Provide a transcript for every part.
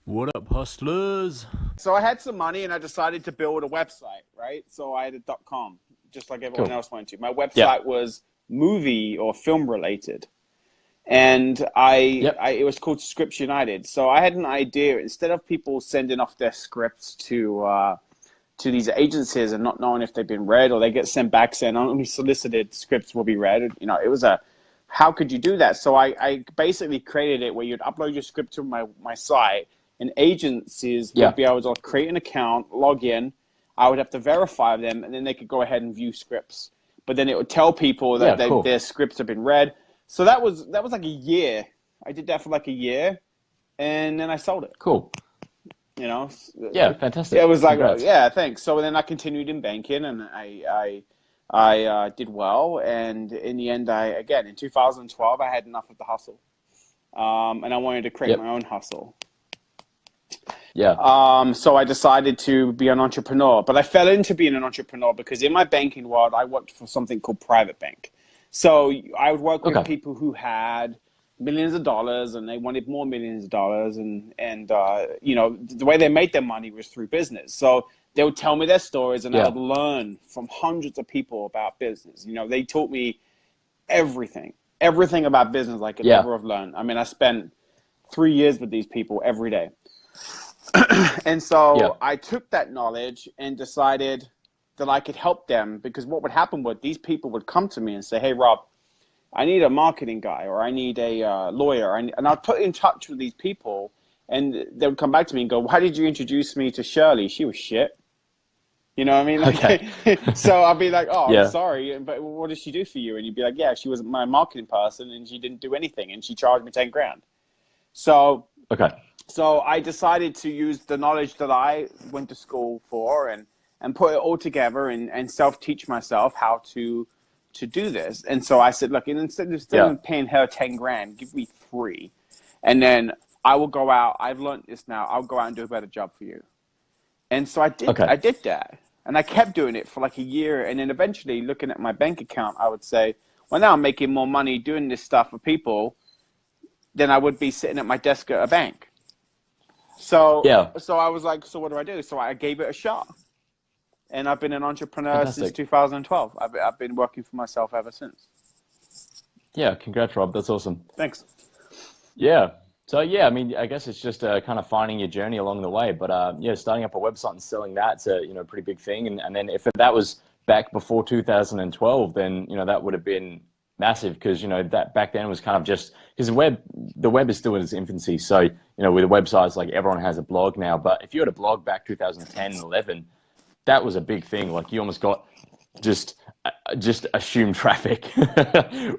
What up, hustlers? So I had some money and I decided to build a website, right? So I had a .com, just like everyone Cool. else wanted to. My Yeah. website was movie or film related. And Yep. it was called Scripts United. So I had an idea. Instead of people sending off their scripts to these agencies and not knowing if they've been read, or they get sent back saying only solicited scripts will be read, it was how could you do that? So I basically created it where you'd upload your script to my site, and agencies would Yeah. be able to create an account, log in. I would have to verify them, and then they could go ahead and view scripts. But then it would tell people that Yeah. Cool. their scripts have been read. So that was like a year. I did that for like a year, and then I sold it. Cool. You know, Yeah. Fantastic. it was like, Congrats. yeah, thanks. So then I continued in banking, and I did well. And in the end, in 2012, I had enough of the hustle, and I wanted to create Yep. my own hustle. Yeah. So I decided to be an entrepreneur, but I fell into being an entrepreneur because in my banking world, I worked for something called private bank. So I would work with Okay. people who had millions of dollars and they wanted more millions of dollars. The way they made their money was through business. So they would tell me their stories and I Yeah. would learn from hundreds of people about business. They taught me everything about business I could Yeah. ever have learned. I mean, I spent 3 years with these people every day. And so Yeah. I took that knowledge and decided that I could help them, because what would happen was these people would come to me and say, "Hey, Rob, I need a marketing guy, or I need a lawyer." And I'd put in touch with these people, and they would come back to me and go, "Why did you introduce me to Shirley? She was shit." You know what I mean? Okay. So I'd be like, "Oh, I'm Yeah. sorry, but what did she do for you?" And you'd be like, "Yeah, she was my marketing person, and she didn't do anything, and she charged me 10 grand." So Okay. So I decided to use the knowledge that I went to school for and put it all together and self-teach myself how to do this. And so I said, look, instead Yeah. of paying her 10 grand, give me 3. And then I will go out. I've learned this now. I'll go out and do a better job for you. And so Okay. I did that. And I kept doing it for like a year. And then eventually, looking at my bank account, I would say, well, now I'm making more money doing this stuff for people than I would be sitting at my desk at a bank. So, Yeah. so I was like, so what do I do? So I gave it a shot, and I've been an entrepreneur since Fantastic. 2012. I've been working for myself ever since. Yeah. Congrats, Rob. That's awesome. Thanks. Yeah. So yeah, I mean, I guess it's just kind of finding your journey along the way. But yeah, starting up a website and selling that's a pretty big thing. And then if that was back before 2012, then that would have been massive because that back then was kind of just because the web is still in its infancy. So with websites, like everyone has a blog now. But if you had a blog back 2010 and 11, that was a big thing. Like you almost got just just assume traffic,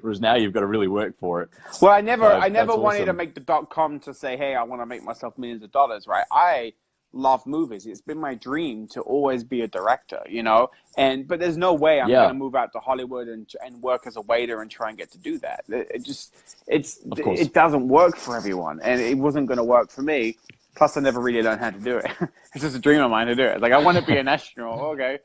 whereas now you've got to really work for it. Well, So I never that's wanted to awesome. make the .com to say, hey, I want to make myself millions of dollars, right? I love movies. It's been my dream to always be a director, but there's no way I'm going to Yeah, move out to Hollywood and work as a waiter and try and get to do that. of course. It doesn't work for everyone, and it wasn't going to work for me. Plus, I never really learned how to do it. It's just a dream of mine to do it. Like, I want to be an astronaut. Okay.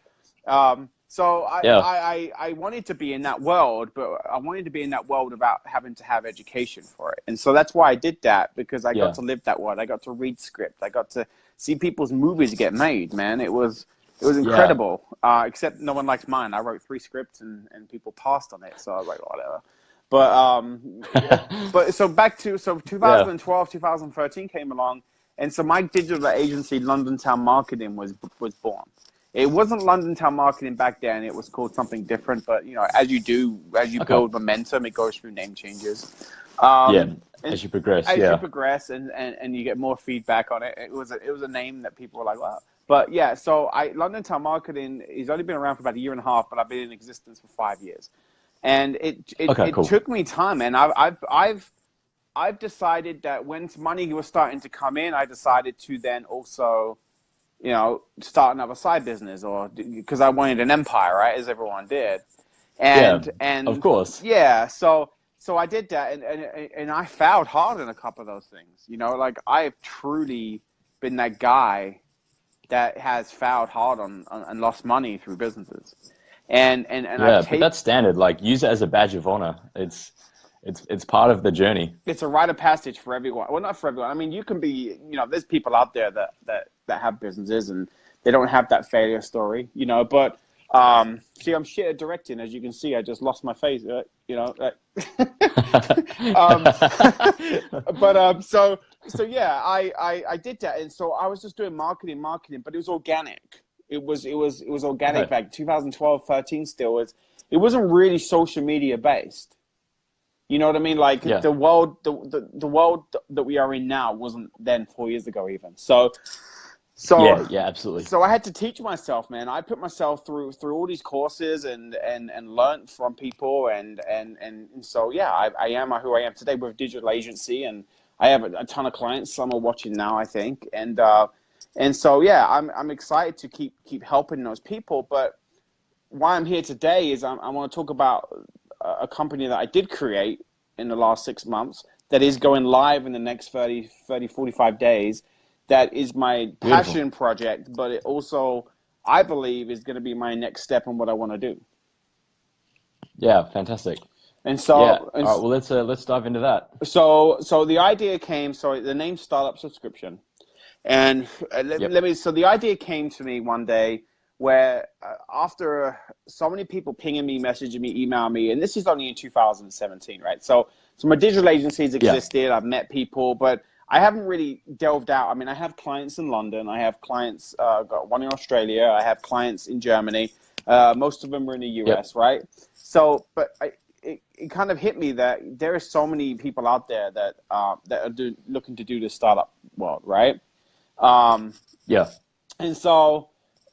So Yeah, I wanted to be in that world, but I wanted to be in that world without having to have education for it. And so that's why I did that, because I got yeah, to live that world. I got to read script. I got to see people's movies get made, man. It was yeah, incredible. Except no one likes mine. I wrote 3 scripts and people passed on it. So I was like, whatever. But so back to yeah. 2012, 2013 came along, and so my digital agency, London Town Marketing, was born. It wasn't London Town Marketing back then. It was called something different. But as you Okay. build momentum, it goes through name changes. Yeah, And as you progress, as you yeah, progress and you get more feedback on it, it was a name that people were like, wow. But yeah, so London Town Marketing has only been around for about a year and a half, but I've been in existence for 5 years, and okay, it cool, took me time, and I've decided that when money was starting to come in, I decided to then also start another side business, or because I wanted an empire, right, as everyone did, yeah, and of and course, yeah, so I did that, and I fouled hard in a couple of those things, like I've truly been that guy that has fouled hard on and lost money through businesses, and I've yeah. But taken. that's standard. Like, use it as a badge of honor. It's it's part of the journey. It's a rite of passage for everyone. Well, not for everyone. I mean, you can be, there's people out there that have businesses and they don't have that failure story, but see, I'm shit at directing. As you can see, I just lost my face, so yeah, I did that. And so I was just doing marketing, but it was organic. It was organic back 2012, 13 still. It wasn't really social media based. You know what I mean? Like the world that we are in now wasn't then 4 years ago even. So yeah, absolutely. So I had to teach myself, man. I put myself through all these courses and learned from people and so yeah, I am who I am today with a digital agency, and I have a ton of clients. Some are watching now, I think, and so yeah, I'm excited to keep helping those people. But why I'm here today is I want to talk about a company that I did create in the last 6 months that is going live in the next 30, 45 days. That is my passion project, but it also, I believe, is going to be my next step in what I want to do. Yeah, fantastic. And so, all right, well, let's dive into that. So the idea came. So the name Startup Subscription, and So the idea came to me one day where after so many people pinging me, messaging me, emailing me, and this is only in 2017, right? So my digital agencies existed. I've met people, but I haven't really delved out. I mean, I have clients in London. I have clients, got one in Australia. I have clients in Germany. Most of them are in the US, right? So, but it kind of hit me that there are so many people out there that are looking to do the startup world, right? And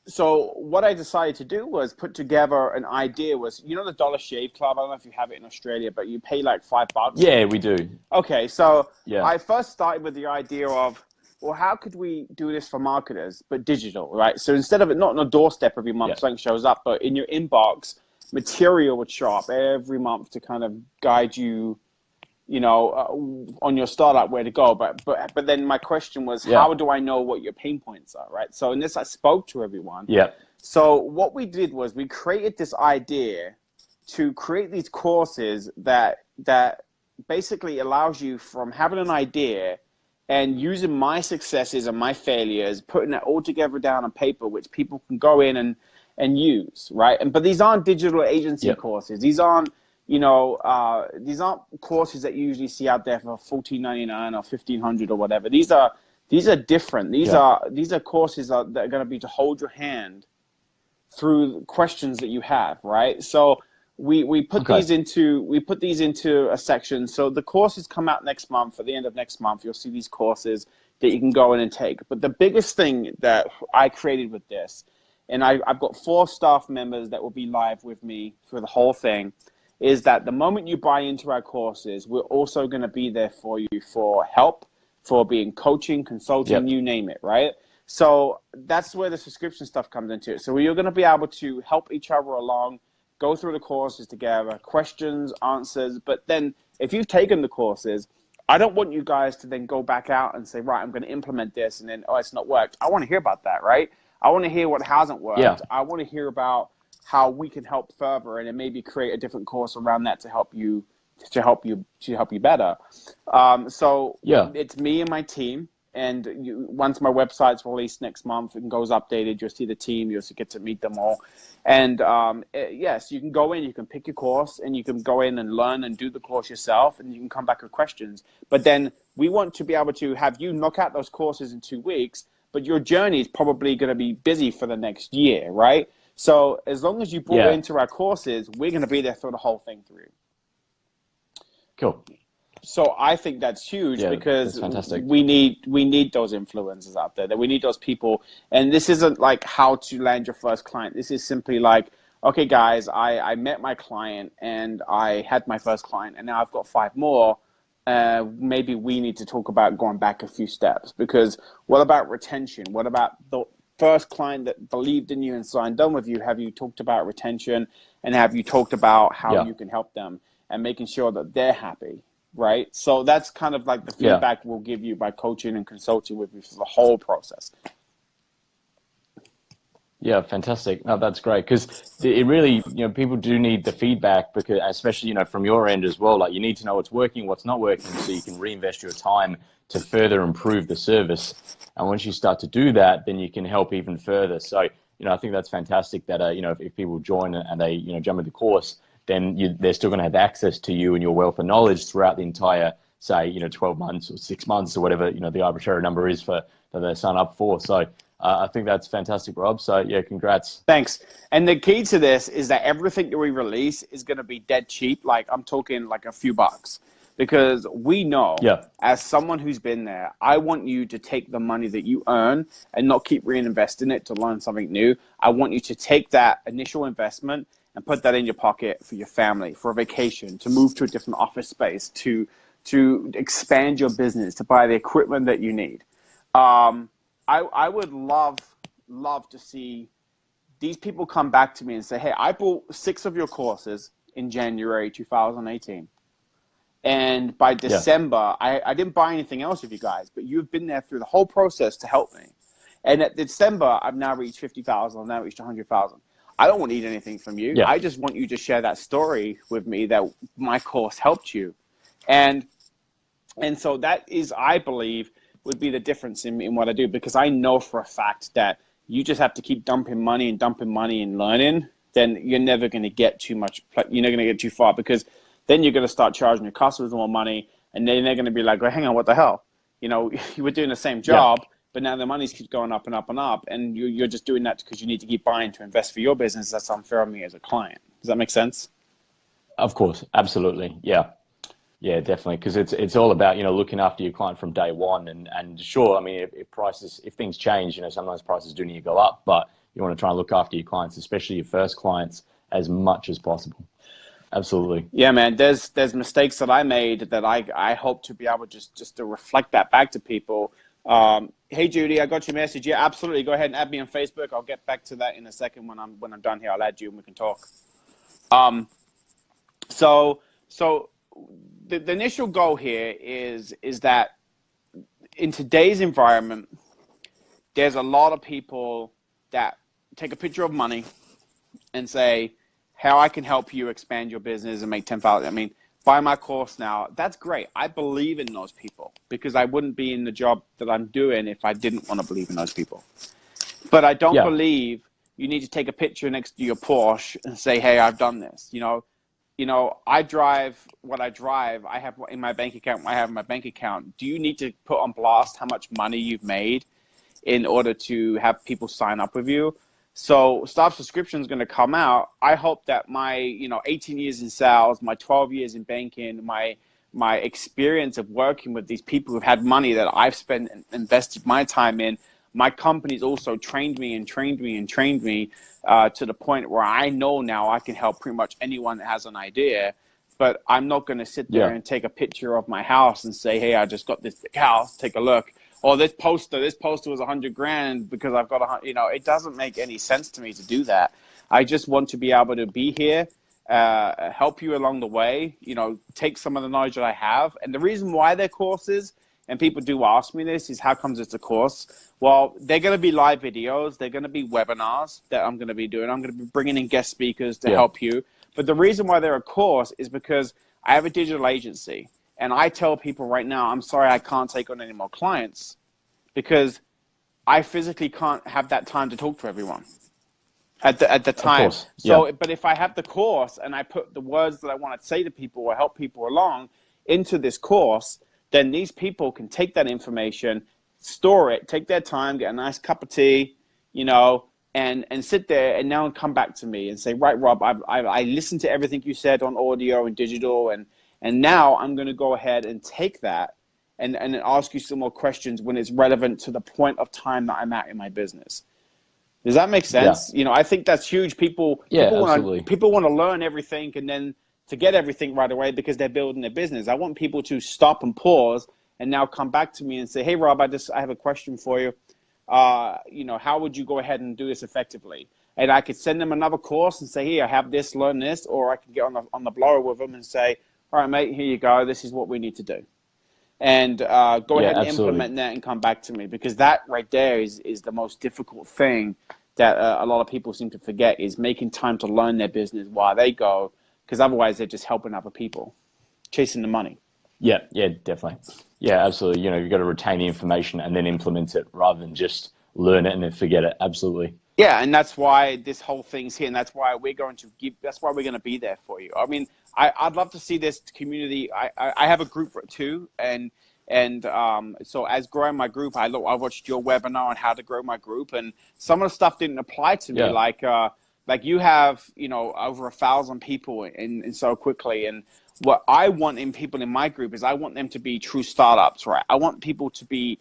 so what I decided to do was put together an idea. Was the Dollar Shave Club? I don't know if you have it in Australia, but you pay like $5. Yeah, we do. Okay, so I first started with the idea of, well, how could we do this for marketers, but digital, right? So instead of it not on a doorstep every month, something shows up, but in your inbox, material would show up every month to kind of guide you, on your startup where to go. But then my question was, how do I know what your pain points are, right? So in this, I spoke to everyone. Yeah. So what we did was we created this idea to create these courses that basically allows you from having an idea and using my successes and my failures, putting it all together down on paper, which people can go in and use, right? But these aren't digital agency courses. These aren't courses that you usually see out there for $14.99 or $1,500 or whatever. These are different. These are courses that are going to be to hold your hand through questions that you have, right? So we put these into a section. So the courses come out next month. At the end of next month, you'll see these courses that you can go in and take. But the biggest thing that I created with this, and I've got 4 staff members that will be live with me for the whole thing, is that the moment you buy into our courses, we're also going to be there for you for help, for being coaching, consulting, you name it, right? So that's where the subscription stuff comes into it. So you're going to be able to help each other along, go through the courses together, questions, answers. But then if you've taken the courses, I don't want you guys to then go back out and say, right, I'm going to implement this, and then, oh, it's not worked. I want to hear about that, right? I want to hear what hasn't worked. Yeah. I want to hear about how we can help further, and then maybe create a different course around that to help you better. So it's me and my team. And once my website's released next month and goes updated, you'll see the team. You'll get to meet them all. And yes, you can go in, you can pick your course, and you can go in and learn and do the course yourself, and you can come back with questions. But then we want to be able to have you knock out those courses in 2 weeks, but your journey is probably going to be busy for the next year, right? So as long as you brought into our courses, we're going to be there for the whole thing through. Cool. So I think that's huge because we need those influencers out there. That we need those people. And this isn't like how to land your first client. This is simply like, okay, guys, I met my client and I had my first client, and now I've got 5 more. Maybe we need to talk about going back a few steps, because what about retention? What about the first client that believed in you and signed on with you? Have you talked about retention, and have you talked about how you can help them and making sure that they're happy? Right. So that's kind of like the feedback we'll give you by coaching and consulting with you for the whole process. Yeah, fantastic. No, that's great because it really, people do need the feedback because, especially, from your end as well, like you need to know what's working, what's not working, so you can reinvest your time to further improve the service. And once you start to do that, then you can help even further. So, I think that's fantastic that, if people join and they, jump into the course, then they're still going to have access to you and your wealth of knowledge throughout the entire, say, 12 months or 6 months or whatever, the arbitrary number is for that they sign up for. So, I think that's fantastic, Rob. So, yeah, congrats. Thanks. And the key to this is that everything that we release is going to be dead cheap. Like I'm talking like a few bucks, because we know, Yeah. as someone who's been there, I want you to take the money that you earn and not keep reinvesting it to learn something new. I want you to take that initial investment and put that in your pocket for your family, for a vacation, to move to a different office space, to expand your business, to buy the equipment that you need. I would love to see these people come back to me and say, hey, I bought 6 of your courses in January 2018. And by December, I didn't buy anything else of you guys, but you've been there through the whole process to help me. And at December, I've now reached 50,000. I've now reached 100,000. I don't want to need anything from you. Yeah. I just want you to share that story with me that my course helped you. And so that is, I believe, would be the difference in what I do, because I know for a fact that you just have to keep dumping money and learning, then you're never going to get too much. You're not going to get too far, because then you're going to start charging your customers more money, and then they're going to be like, well, hang on, what the hell? You were doing the same job, but now the money's keeps going up and up and up, and you're just doing that because you need to keep buying to invest for your business. That's unfair on me as a client. Does that make sense? Of course. Absolutely. Yeah. Yeah, definitely. Because it's all about, looking after your client from day one. And sure, I mean, if things change, sometimes prices do need to go up, but you want to try and look after your clients, especially your first clients, as much as possible. Absolutely. Yeah, man, there's mistakes that I made that I hope to be able just to reflect that back to people. Hey, Judy, I got your message. Yeah, absolutely. Go ahead and add me on Facebook. I'll get back to that in a second when I'm done here. I'll add you and we can talk. So the initial goal here is that in today's environment, there's a lot of people that take a picture of money and say, how I can help you expand your business and make 10,000. I mean, buy my course now. That's great. I believe in those people, because I wouldn't be in the job that I'm doing if I didn't want to believe in those people. But I don't believe you need to take a picture next to your Porsche and say, hey, I've done this. I drive what I drive. I have in my bank account. I have in my bank account. Do you need to put on blast how much money you've made in order to have people sign up with you? So Stop Subscription is going to come out. I hope that my 18 years in sales, my 12 years in banking, my experience of working with these people who've had money that I've spent and invested my time in, my company's also trained me to the point where I know now I can help pretty much anyone that has an idea. But I'm not going to sit there and take a picture of my house and say, hey, I just got this big house, take a look. Or this poster was $100,000 because I've got it doesn't make any sense to me to do that. I just want to be able to be here, help you along the way, take some of the knowledge that I have. And the reason why they're courses, and people do ask me this, is how comes it's a course? Well, they're going to be live videos. They're going to be webinars that I'm going to be doing. I'm going to be bringing in guest speakers to help you. But the reason why they're a course is because I have a digital agency. And I tell people right now, I'm sorry, I can't take on any more clients because I physically can't have that time to talk to everyone at the time. Of course. So, but if I have the course and I put the words that I want to say to people or help people along into this course, then these people can take that information, store it, take their time, get a nice cup of tea, and sit there and now come back to me and say, right, Rob, I listened to everything you said on audio and digital, and now I'm going to go ahead and take that and ask you some more questions when it's relevant to the point of time that I'm at in my business. Does that make sense? Yeah. I think that's huge. People want to learn everything and then to get everything right away because they're building their business. I want people to stop and pause and now come back to me and say, hey, Rob, I have a question for you. How would you go ahead and do this effectively? And I could send them another course and say, here, I have this, learn this, or I can get on the blower with them and say, all right, mate, here you go. This is what we need to do. And go ahead and implement that and come back to me, because that right there is the most difficult thing that a lot of people seem to forget is making time to learn their business while they go, because otherwise they're just helping other people, chasing the money. Yeah, yeah, definitely. Yeah, absolutely. You know, you've got to retain the information and then implement it rather than just learn it and then forget it. Absolutely. Yeah, and that's why this whole thing's here, and that's why we're going to that's why we're going to be there for you. I mean, I'd love to see this community. I have a group too, and so as growing my group, I watched your webinar on how to grow my group, and some of the stuff didn't apply to me. Yeah. Like you have, you know, over 1,000 people in so quickly, and what I want in people in my group is I want them to be true startups, right? I want people to be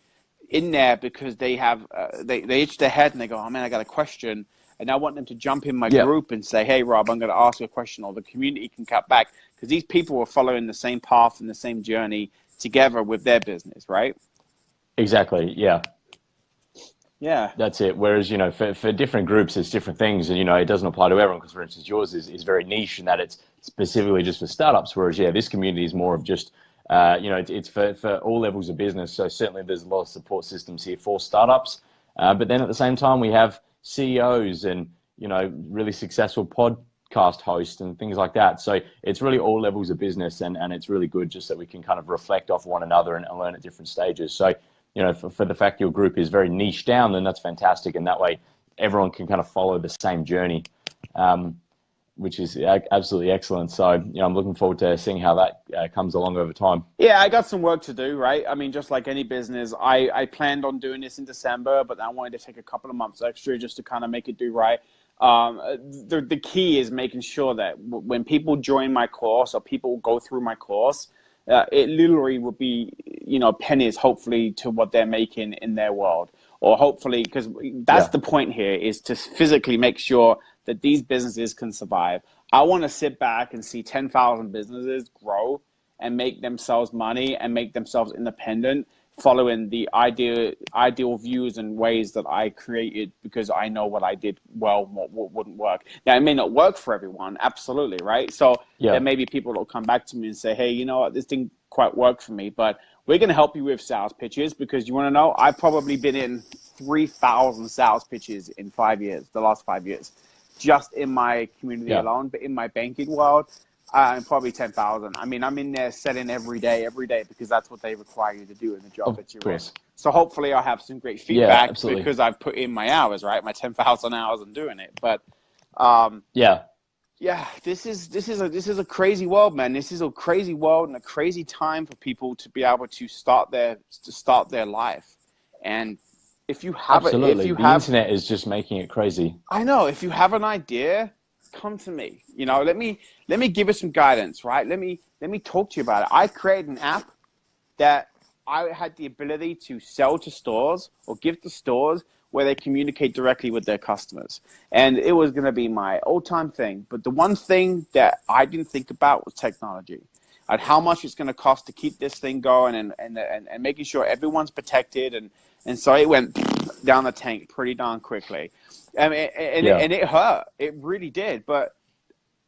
in there because they have they itch their head and they go, oh man, I got a question, and I want them to jump in my group and say, hey Rob, I'm going to ask you a question, or the community can cut back, because these people are following the same path and the same journey together with their business, right? Exactly. Yeah. Yeah, That's it. Whereas, you know, for different groups, it's different things. And, you know, it doesn't apply to everyone because, for instance, yours is very niche in that it's specifically just for startups. Whereas, yeah, this community is more of just, you know, it's for all levels of business. So certainly there's a lot of support systems here for startups. But then at the same time, we have CEOs and, you know, really successful podcast hosts and things like that. So it's really all levels of business. And it's really good just that we can kind of reflect off one another and learn at different stages. So, you know, for the fact your group is very niche down, then that's fantastic. And that way everyone can kind of follow the same journey, which is absolutely excellent. So, you know, I'm looking forward to seeing how that comes along over time. Yeah, I got some work to do, right? I mean, just like any business, I planned on doing this in December, but I wanted to take a couple of months extra just to kind of make it do right. The key is making sure that when people join my course or people go through my course, it literally would be, you know, pennies, hopefully, to what they're making in their world. Or hopefully, because that's the point here, is to physically make sure that these businesses can survive. I want to sit back and see 10,000 businesses grow and make themselves money and make themselves independent, following the ideal views and ways that I created, because I know what I did well, what wouldn't work. Now, it may not work for everyone, absolutely, right? So there may be people that will come back to me and say, hey, you know what, this didn't quite work for me, but we're going to help you with sales pitches, because you want to know, I've probably been in 3,000 sales pitches in 5 years, the last 5 years, just in my community alone. But in my banking world, probably 10,000. I mean, I'm in there selling every day, because that's what they require you to do in the job that you're in. So hopefully I'll have some great feedback because I've put in my hours, right? My 10,000 hours in doing it. But yeah, this is a crazy world, man. This is a crazy world and a crazy time for people to be able to start their life. And if you have the internet is just making it crazy. I know. If you have an idea, come to me. You know, let me give you some guidance, right? Let me talk to you about it. I created an app that I had the ability to sell to stores or give to stores where they communicate directly with their customers. And it was going to be my old-time thing. But the one thing that I didn't think about was technology, and how much it's going to cost to keep this thing going, and making sure everyone's protected. And so it went down the tank pretty darn quickly. And it hurt. It really did. But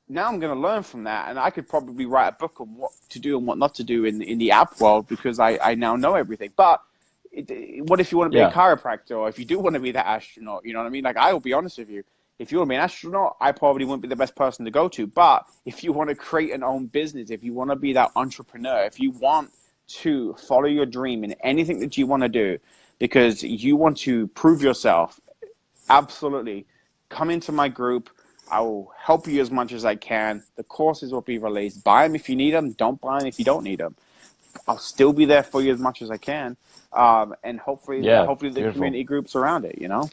now I'm going to learn from that, and I could probably write a book on what to do and what not to do in the app world, because I now know everything. But what if you want to be a chiropractor, or if you do want to be that astronaut? You know what I mean? Like, I will be honest with you. If you want to be an astronaut, I probably wouldn't be the best person to go to. But if you want to create an own business, if you want to be that entrepreneur, if you want to follow your dream in anything that you want to do, because you want to prove yourself, absolutely, come into my group. I will help you as much as I can. The courses will be released. Buy them if you need them. Don't buy them if you don't need them. I'll still be there for you as much as I can. And hopefully the community groups around it, you know?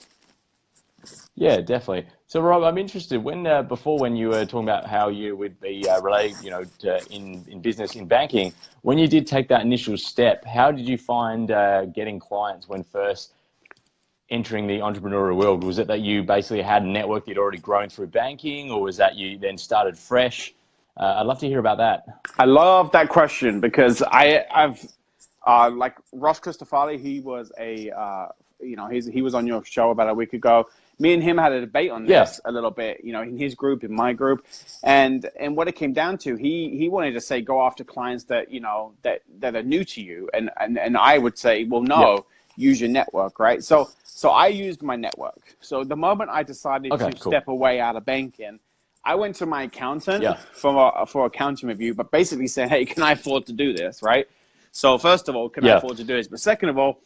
Yeah, definitely. So, Rob, I'm interested, before when you were talking about how you would be related, you know, in business, in banking, when you did take that initial step, how did you find getting clients when first entering the entrepreneurial world? Was it that you basically had a network you'd already grown through banking, or was that you then started fresh? I'd love to hear about that. I love that question, because I've like Ross Christofali, he was he was on your show about a week ago. Me and him had a debate on this a little bit, you know, in his group, in my group, and what it came down to, he wanted to say go after clients that, you know, that are new to you, and I would say, well, no, use your network, right? So So I used my network. So the moment I decided to cool. step away out of banking, I went to my accountant Yeah. for accounting review, but basically saying, hey, can I afford to do this, right? So first of all, can I afford to do this? But second of all,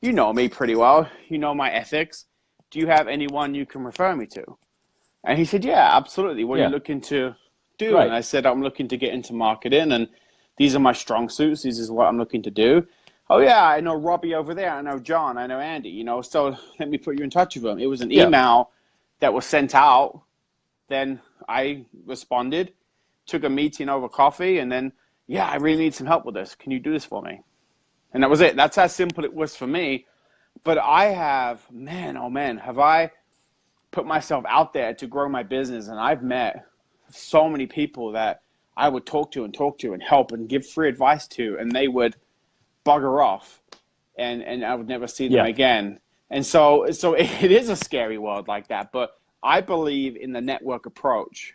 you know me pretty well. You know my ethics. Do you have anyone you can refer me to? And he said, yeah, absolutely. What are you looking to do? Great. And I said, I'm looking to get into marketing, and these are my strong suits. This is what I'm looking to do. Oh, yeah, I know Robbie over there. I know John. I know Andy, you know, so let me put you in touch with them. It was an email that was sent out. Then I responded, took a meeting over coffee, and then, yeah, I really need some help with this. Can you do this for me? And that was it. That's how simple it was for me. But I have, man, oh man, have I put myself out there to grow my business. And I've met so many people that I would talk to and help and give free advice to, and they would bugger off, and I would never see them again. And so it is a scary world like that. But I believe in the network approach,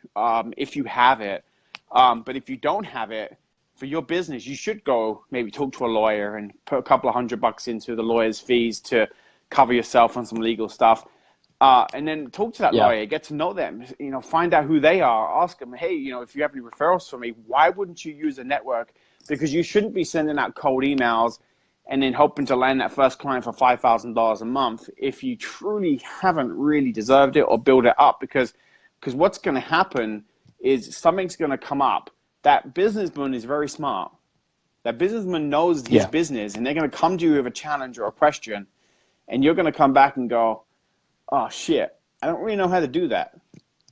if you have it. But if you don't have it, for your business, you should go maybe talk to a lawyer and put a couple of $100 into the lawyer's fees to cover yourself on some legal stuff. And then talk to that lawyer, get to know them, you know, find out who they are, ask them, hey, you know, if you have any referrals for me, why wouldn't you use a network? Because you shouldn't be sending out cold emails and then hoping to land that first client for $5,000 a month if you truly haven't really deserved it or build it up. Because what's going to happen is something's going to come up. That businessman is very smart. That businessman knows his business, and they're going to come to you with a challenge or a question, and you're going to come back and go, oh shit, I don't really know how to do that,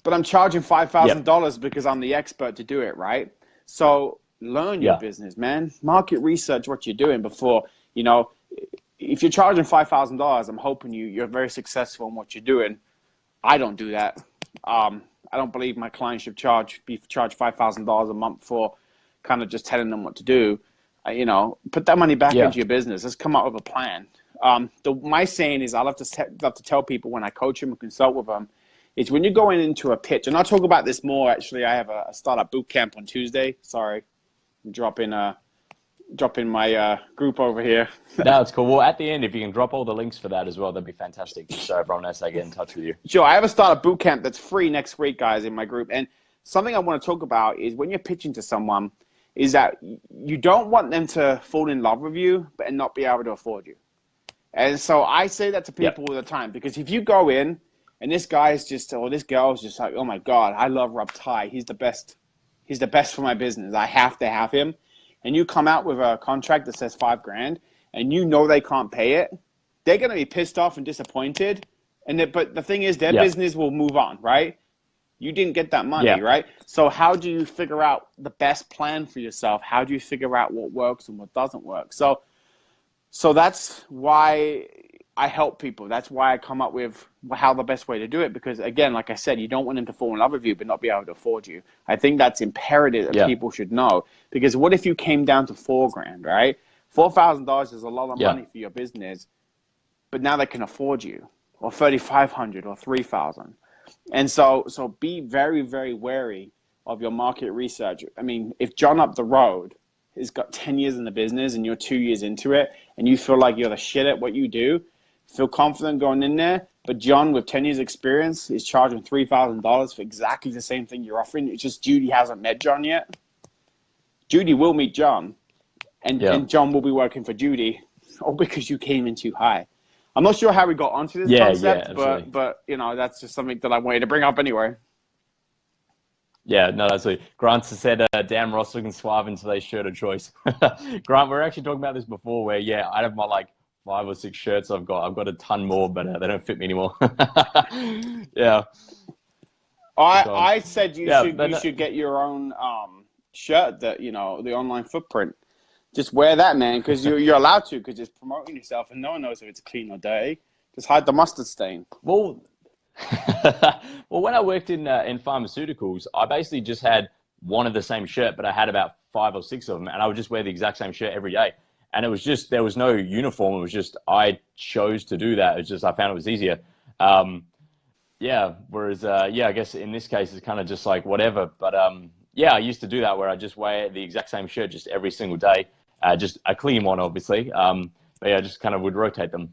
but I'm charging $5,000 because I'm the expert to do it, right? So learn your business, man. Market research what you're doing before, you know, if you're charging $5,000, I'm hoping you're very successful in what you're doing. I don't do that. I don't believe my clients should be charged $5,000 a month for kind of just telling them what to do. You know, put that money back into your business. Let's come up with a plan. My saying is I love to tell people when I coach them and consult with them is when you're going into a pitch, and I'll talk about this more. Actually, I have a startup boot camp on Tuesday. Sorry, I'm dropping my group over here. No, it's cool. Well, at the end, if you can drop all the links for that as well, that'd be fantastic. Just so everyone knows how to get in touch with you. Sure, I have a startup boot camp that's free next week, guys, in my group. And something I want to talk about is when you're pitching to someone, is that you don't want them to fall in love with you, but not be able to afford you. And so I say that to people all the time, because if you go in and this guy is just, or this girl is just like, oh my God, I love Rob Ty. He's the best. He's the best for my business. I have to have him. And you come out with a contract that says $5,000 and you know they can't pay it, they're going to be pissed off and disappointed. But the thing is, their business will move on, right? You didn't get that money, right? So how do you figure out the best plan for yourself? How do you figure out what works and what doesn't work? So that's why I help people. That's why I come up with how the best way to do it. Because again, like I said, you don't want them to fall in love with you, but not be able to afford you. I think that's imperative that people should know. Because what if you came down to $4,000, right? $4,000 is a lot of money for your business, but now they can afford you, or $3,500 or $3,000. And so be very, very wary of your market research. I mean, if John up the road has got 10 years in the business and you're 2 years into it and you feel like you're the shit at what you do, feel confident going in there. But John, with 10 years experience, is charging $3,000 for exactly the same thing you're offering. It's just Judy hasn't met John yet. Judy will meet John, and John will be working for Judy, all because you came in too high. I'm not sure how we got onto this concept, but you know, that's just something that I wanted to bring up anyway. Yeah, no, that's it. Grant said, damn, Ross looking suave in today's shirt of choice. Grant, we were actually talking about this before where, I have my like 5 or 6 shirts I've got a ton more, but they don't fit me anymore. I said you should get your own shirt that, you know, the online footprint. Just wear that, man, because you're allowed to, because it's promoting yourself and no one knows if it's clean or dirty. Just hide the mustard stain. Well, when I worked in pharmaceuticals, I basically just had one of the same shirt, but I had about 5 or 6 of them, and I would just wear the exact same shirt every day. And it was just, there was no uniform. It was just, I chose to do that. It's just, I found it was easier. Whereas, I guess in this case, it's kind of just like whatever. But I used to do that where I just wear the exact same shirt just every single day. Just a clean one, obviously. But yeah, I just kind of would rotate them.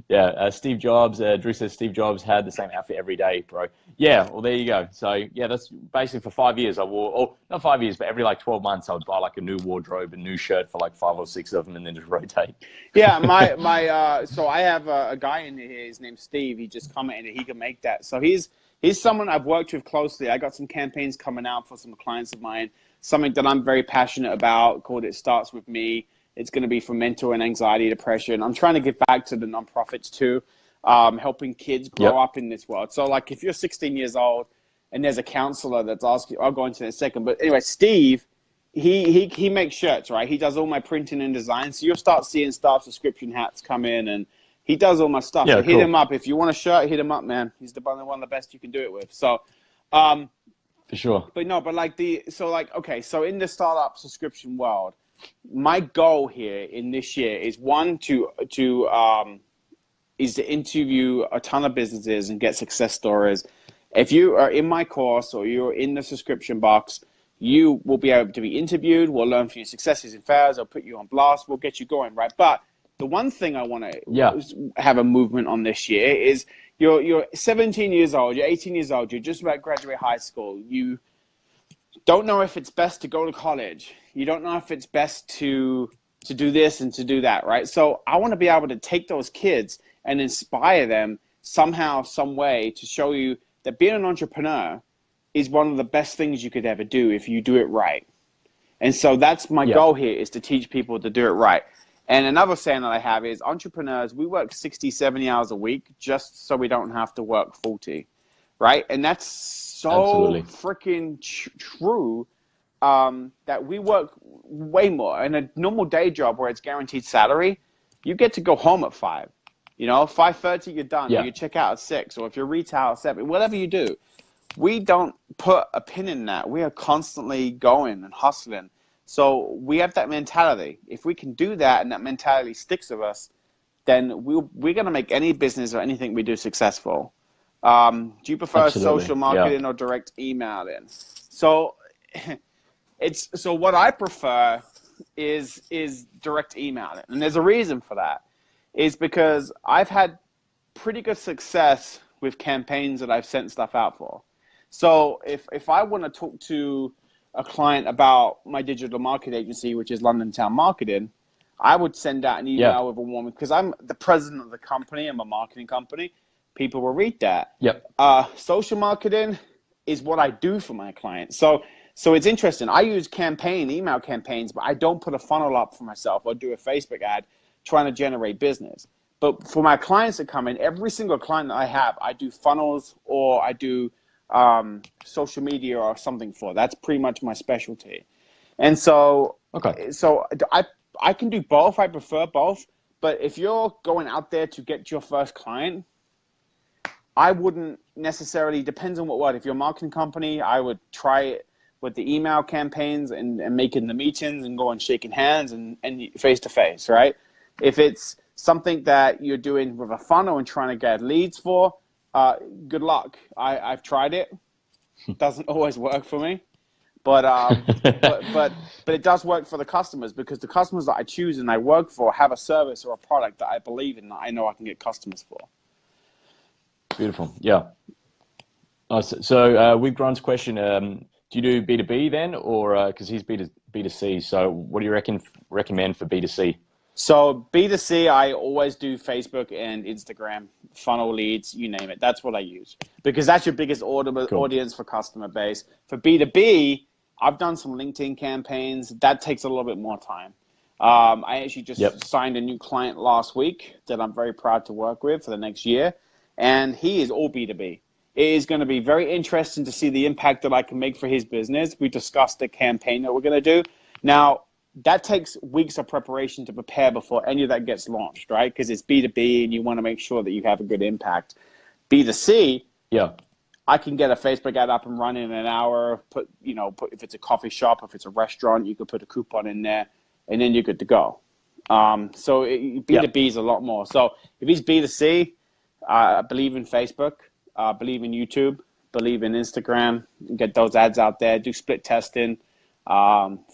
Yeah, Steve Jobs, Drew says Steve Jobs had the same outfit every day, bro. Yeah, well, there you go. So, yeah, that's basically for 5 years I wore, or not 5 years, but every like 12 months I would buy like a new wardrobe, a new shirt for like 5 or 6 of them and then just rotate. Yeah, so I have a guy in here, his name's Steve. He just commented he can make that. So he's someone I've worked with closely. I got some campaigns coming out for some clients of mine, something that I'm very passionate about called It Starts With Me. It's going to be for mental and anxiety, depression. I'm trying to give back to the nonprofits too, helping kids grow up in this world. So like if you're 16 years old and there's a counselor that's asking, I'll go into that in a second. But anyway, Steve, he makes shirts, right? He does all my printing and design. So you'll start seeing staff subscription hats come in, and he does all my stuff. Yeah, so hit cool. him up. If you want a shirt, hit him up, man. He's one of the best you can do it with. So, For sure. but no, but okay, so in the startup subscription world, my goal here in this year is to interview a ton of businesses and get success stories. If you are in my course or you're in the subscription box, you will be able to be interviewed. We'll learn from your successes and failures. I'll put you on blast. We'll get you going, right? But the one thing I want to have a movement on this year is you're 17 years old, you're 18 years old, you're just about to graduate high school. You don't know if it's best to go to college. You don't know if it's best to do this and to do that, right? So I want to be able to take those kids and inspire them somehow, some way to show you that being an entrepreneur is one of the best things you could ever do if you do it right. And so that's my goal here, is to teach people to do it right. And another saying that I have is entrepreneurs, we work 60, 70 hours a week just so we don't have to work 40, right? And that's so freaking true, that we work way more. In a normal day job where it's guaranteed salary, you get to go home at 5. 5:30 you're done, or you check out at 6, or if you're retail at 7, whatever you do. We don't put a pin in that. We are constantly going and hustling. So we have that mentality. If we can do that and that mentality sticks with us, then we're going to make any business or anything we do successful. Do you prefer social marketing or direct emailing? So what I prefer is direct emailing. And there's a reason for that. Is because I've had pretty good success with campaigns that I've sent stuff out for. So if I want to talk to a client about my digital marketing agency, which is London Town Marketing, I would send out an email with a woman, because I'm the president of the company. I'm a marketing company. People will read that. Social marketing is what I do for my clients. So it's interesting. I use email campaigns, but I don't put a funnel up for myself or do a Facebook ad trying to generate business. But for my clients that come in, every single client that I have, I do funnels or I do social media or something for. That's pretty much my specialty. And so I can do both. I prefer both. But if you're going out there to get your first client, I wouldn't necessarily, depends on what. If you're a marketing company, I would try it with the email campaigns and making the meetings and going shaking hands and face to face, right? If it's something that you're doing with a funnel and trying to get leads for, good luck. I've tried it. It doesn't always work for me, but it does work for the customers, because the customers that I choose and I work for have a service or a product that I believe in, that I know I can get customers for. Beautiful. Yeah. So with Grant's question, do you do B2B then, or because he's B2C? So what do you recommend for B2C? So B2C, I always do Facebook and Instagram, funnel leads, you name it. That's what I use, because that's your biggest audience for customer base. For B2B, I've done some LinkedIn campaigns. That takes a little bit more time. I actually just signed a new client last week that I'm very proud to work with for the next year, and he is all B2B. It is going to be very interesting to see the impact that I can make for his business. We discussed the campaign that we're going to do. Now, that takes weeks of preparation to prepare before any of that gets launched, right? Because it's B2B and you want to make sure that you have a good impact. B2C, I can get a Facebook ad up and running in an hour. Put if it's a coffee shop, if it's a restaurant, you could put a coupon in there, and then you're good to go. B2B is a lot more. So if it's B2C, I believe in Facebook, believe in YouTube, believe in Instagram, get those ads out there, do split testing.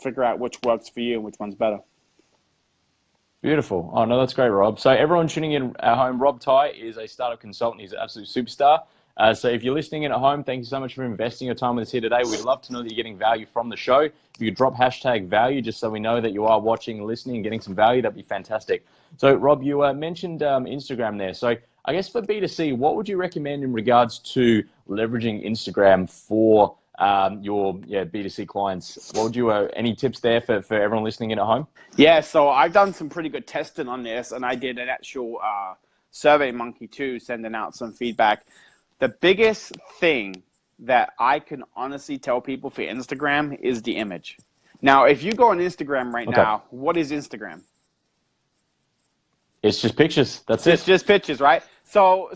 Figure out which works for you and which one's better. Beautiful. Oh, no, that's great, Rob. So everyone tuning in at home, Rob Ty is a startup consultant. He's an absolute superstar. So if you're listening in at home, thank you so much for investing your time with us here today. We'd love to know that you're getting value from the show. If you could drop hashtag value just so we know that you are watching and listening and getting some value, that'd be fantastic. So, Rob, you mentioned Instagram there. So I guess for B2C, what would you recommend in regards to leveraging Instagram for your B2C clients? What would you any tips there for everyone listening in at home? Yeah, so I've done some pretty good testing on this, and I did an actual survey monkey too, sending out some feedback. The biggest thing that I can honestly tell people for Instagram is the image. Now, if you go on Instagram right now, what is Instagram? It's just pictures. That's it. It's just pictures, right? So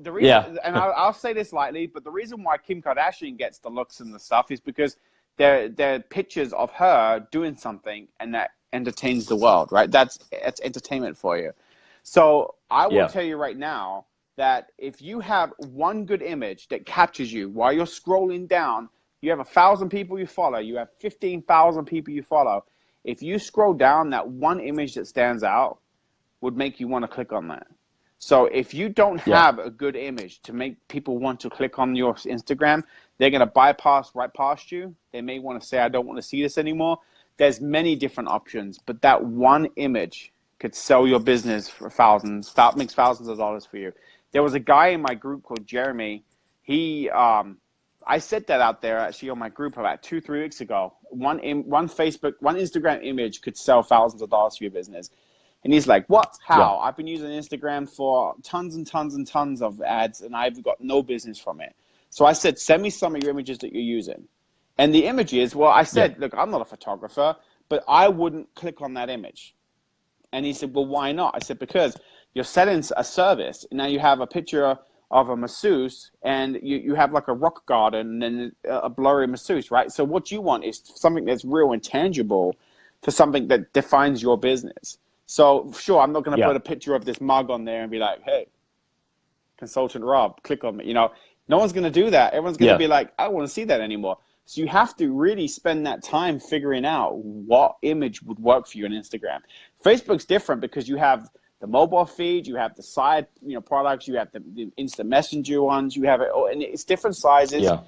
the reason, and I'll say this lightly, but the reason why Kim Kardashian gets the looks and the stuff is because they're pictures of her doing something, and that entertains the world, right? That's entertainment for you. So I will tell you right now that if you have one good image that captures you while you're scrolling down, you have 1,000 people you follow, you have 15,000 people you follow. If you scroll down, that one image that stands out would make you want to click on that. So if you don't have a good image to make people want to click on your Instagram, they're going to bypass right past you. They may want to say, I don't want to see this anymore. There's many different options, but that one image could sell your business for thousands, makes thousands of dollars for you. There was a guy in my group called Jeremy. I said that out there actually on my group about 2-3 weeks ago. One Instagram image could sell thousands of dollars for your business. And he's like, what? How? I've been using Instagram for tons and tons and tons of ads, and I've got no business from it. So I said, send me some of your images that you're using. And the images, well, I said, look, I'm not a photographer, but I wouldn't click on that image. And he said, well, why not? I said, because you're selling a service. Now you have a picture of a masseuse, and you have like a rock garden and then a blurry masseuse, right? So what you want is something that's real and tangible for something that defines your business. So sure, I'm not going to put a picture of this mug on there and be like, hey, consultant Rob, click on me. You know, no one's going to do that. Everyone's going to be like, I don't want to see that anymore. So you have to really spend that time figuring out what image would work for you on Instagram. Facebook's different because you have the mobile feed, you have the side, products, you have the instant messenger ones, you have it, and it's different sizes. Yeah.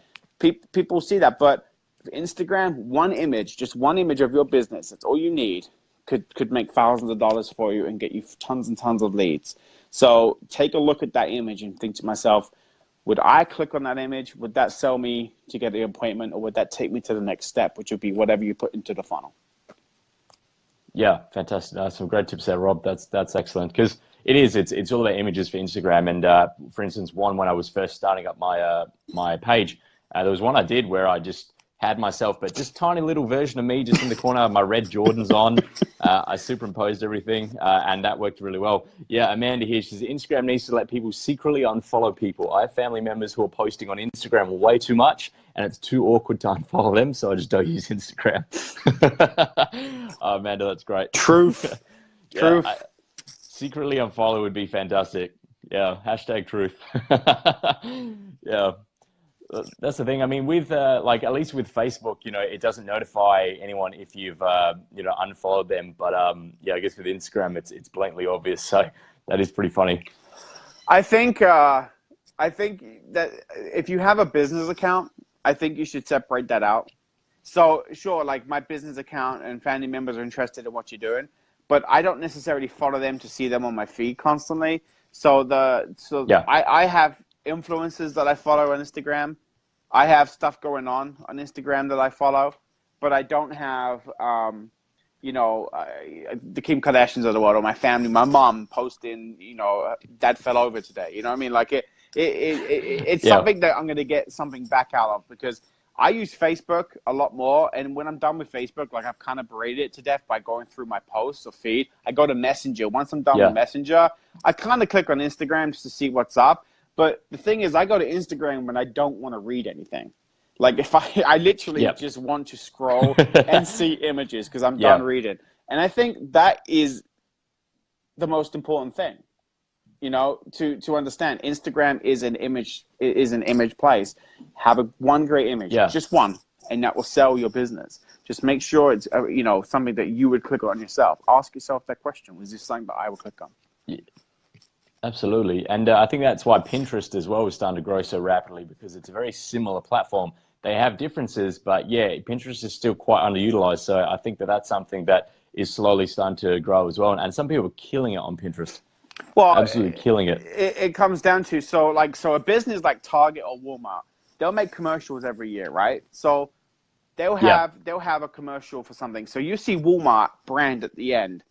People see that, but for Instagram, one image, just one image of your business, that's all you need, could make thousands of dollars for you and get you tons and tons of leads. So take a look at that image and think to myself, would I click on that image? Would that sell me to get the appointment, or would that take me to the next step, which would be whatever you put into the funnel? Yeah, fantastic. Some great tips there, Rob. That's excellent, because it's all about images for Instagram. And for instance, when I was first starting up my page, there was one I did where I just had myself, but just tiny little version of me just in the corner of my red Jordans on. I superimposed everything, and that worked really well. Yeah, Amanda here, she says, Instagram needs to let people secretly unfollow people. I have family members who are posting on Instagram way too much, and it's too awkward to unfollow them, so I just don't use Instagram. Oh, Amanda, that's great. Truth. Truth. Secretly unfollow would be fantastic. Yeah, hashtag truth. Yeah. That's the thing. I mean, with at least with Facebook, it doesn't notify anyone if you've unfollowed them. But I guess with Instagram, it's blatantly obvious. So that is pretty funny. I think that if you have a business account, I think you should separate that out. So sure, like my business account and family members are interested in what you're doing, but I don't necessarily follow them to see them on my feed constantly. I have influencers that I follow on Instagram. I have stuff going on Instagram that I follow, but I don't have, the Kim Kardashians of the world, or my family, my mom posting, dad fell over today. You know what I mean? Like it's something that I'm going to get something back out of, because I use Facebook a lot more. And when I'm done with Facebook, like I've kind of berated it to death by going through my posts or feed. I go to Messenger. Once I'm done with Messenger, I kind of click on Instagram just to see what's up. But the thing is, I go to Instagram when I don't want to read anything. Like if I literally just want to scroll and see images because I'm done reading. And I think that is the most important thing, to understand. Instagram is an image place. Have one great image, just one, and that will sell your business. Just make sure it's something that you would click on yourself. Ask yourself that question: was this something that I would click on? Yeah, absolutely. And I think that's why Pinterest as well is starting to grow so rapidly, because it's a very similar platform. They have differences, but yeah, Pinterest is still quite underutilized. So I think that that's something that is slowly starting to grow as well. And some people are killing it on Pinterest. Well, Absolutely killing it. It comes down to, so a business like Target or Walmart, they'll make commercials every year, right? So they'll have a commercial for something. So you see Walmart brand at the end.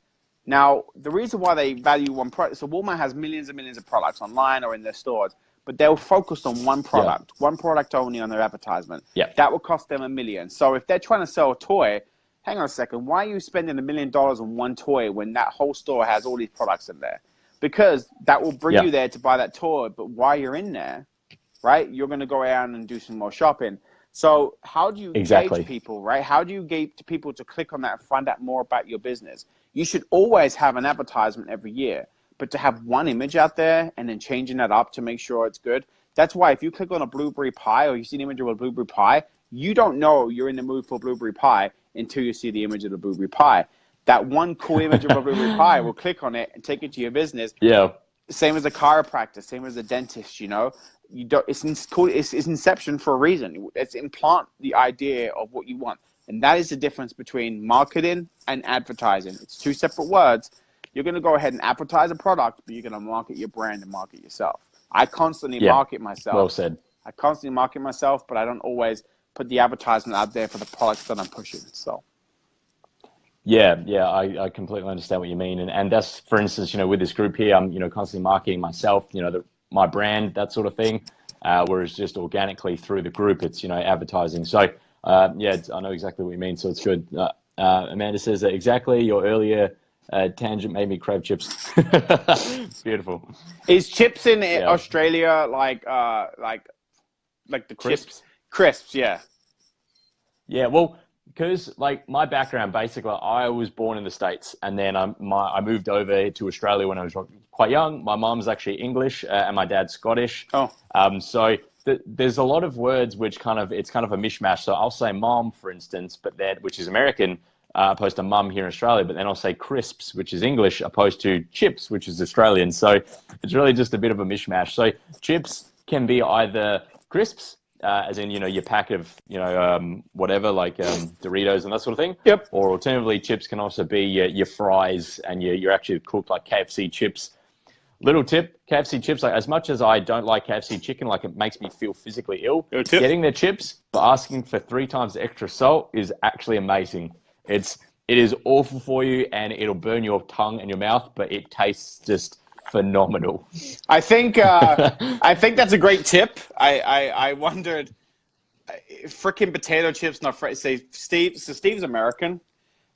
Now, the reason why they value one product, so Walmart has millions and millions of products online or in their stores, but they'll focus on one product only on their advertisement. Yeah. That will cost them $1 million. So if they're trying to sell a toy, hang on a second, why are you spending $1 million on one toy when that whole store has all these products in there? Because that will bring you there to buy that toy, but while you're in there, right, you're going to go around and do some more shopping. So how do you gauge people, right? How do you gauge people to click on that and find out more about your business? You should always have an advertisement every year, but to have one image out there and then changing that up to make sure it's good. That's why if you click on a blueberry pie or you see an image of a blueberry pie, you don't know you're in the mood for blueberry pie until you see the image of the blueberry pie. That one cool image of a blueberry pie will click on it and take it to your business. Yeah. Same as a chiropractor, same as a dentist, You don't. It's inception for a reason. It's implant the idea of what you want. And that is the difference between marketing and advertising. It's two separate words. You're going to go ahead and advertise a product, but you're going to market your brand and market yourself. I constantly market myself. Well said. I constantly market myself, but I don't always put the advertisement out there for the products that I'm pushing. So. Yeah, I completely understand what you mean. And that's, for instance, with this group here, I'm, constantly marketing myself, my brand, that sort of thing. Whereas just organically through the group, it's, advertising. So, I know exactly what you mean. So it's good. Amanda says that exactly. Your earlier tangent made me crave chips. Beautiful. Is chips in Australia like the Crisps? chips? Crisps, yeah. Yeah, well, because my background, basically, I was born in the States, and then I moved over to Australia when I was quite young. My mom's actually English, and my dad's Scottish. Oh. So there's a lot of words which it's kind of a mishmash. So I'll say mom, for instance, which is American, opposed to mum here in Australia. But then I'll say crisps, which is English, opposed to chips, which is Australian. So it's really just a bit of a mishmash. So chips can be either crisps, as in, your pack of, whatever, like Doritos and that sort of thing. Yep. Or alternatively, chips can also be your fries and your actually cooked like KFC chips. Little tip, KFC chips, as much as I don't like KFC chicken, it makes me feel physically ill, getting their chips but asking for 3 times the extra salt is actually amazing. It is awful for you and it'll burn your tongue and your mouth, but it tastes just phenomenal. I think that's a great tip. I wondered, freaking potato chips, not fried. Say Steve's American,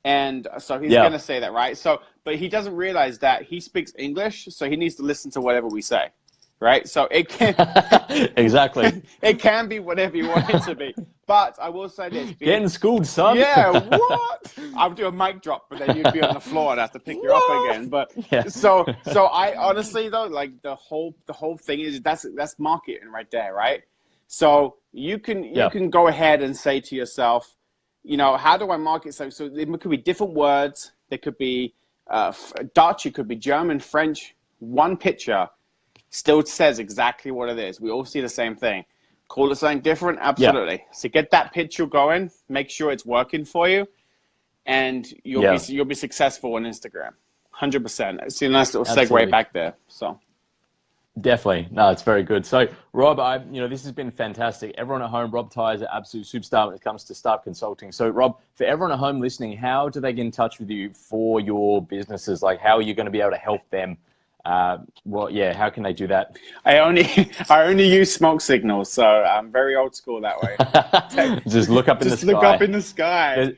and so he's gonna say that, right? So, but he doesn't realize that he speaks English, so he needs to listen to whatever we say, right? So it can exactly. It can be whatever you want it to be. But I will say this: getting schooled, son. Yeah, what? I'll do a mic drop, but then you'd be on the floor and have to pick you up again. But so I honestly though, the whole thing is that's marketing right there, right? So you can go ahead and say to yourself, how do I market? So there could be different words. There could be Dutch. It could be German, French. One picture still says exactly what it is. We all see the same thing. Call it something different? Absolutely. Yeah. So get that picture going. Make sure it's working for you, and you'll be successful on Instagram. 100%. It's a nice little segue back there. So. Definitely. No, it's very good. So, Rob, this has been fantastic. Everyone at home, Rob Ty is an absolute superstar when it comes to startup consulting. So, Rob, for everyone at home listening, how do they get in touch with you for your businesses? How are you going to be able to help them? How can they do that? I only use smoke signals, so I'm very old school that way. Just look up in the sky. Just look up in the sky.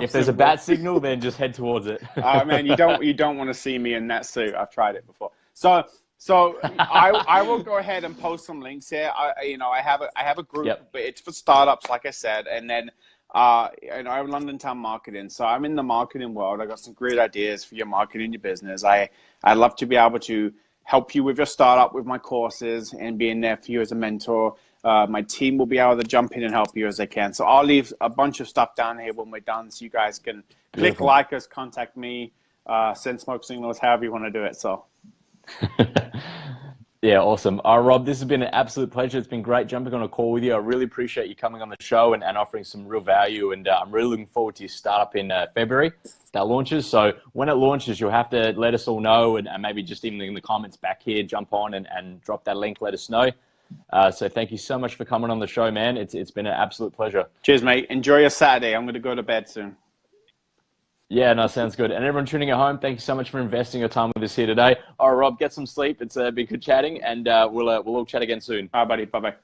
If there's a bat signal, then just head towards it. Oh man, you don't want to see me in that suit. I've tried it before. So I will go ahead and post some links here. I have a group, but it's for startups, like I said, and then I have London Town Marketing. So I'm in the marketing world. I got some great ideas for your marketing, your business. I'd love to be able to help you with your startup with my courses and being there for you as a mentor. My team will be able to jump in and help you as they can. So I'll leave a bunch of stuff down here when we're done, so you guys can click like us, contact me, send smoke signals, however you want to do it. So. Yeah, awesome. All right, Rob, this has been an absolute pleasure. It's been great jumping on a call with you. I really appreciate you coming on the show and offering some real value. And I'm really looking forward to your startup in February that launches. So when it launches, you'll have to let us all know, and maybe just even in the comments back here, jump on and drop that link, let us know. So thank you so much for coming on the show, man. It's been an absolute pleasure. Cheers, mate. Enjoy your Saturday. I'm going to go to bed soon. Yeah, no, sounds good. And everyone tuning at home, thank you so much for investing your time with us here today. All right, Rob, get some sleep. It's been good chatting, and we'll all chat again soon. All right, buddy. Bye-bye.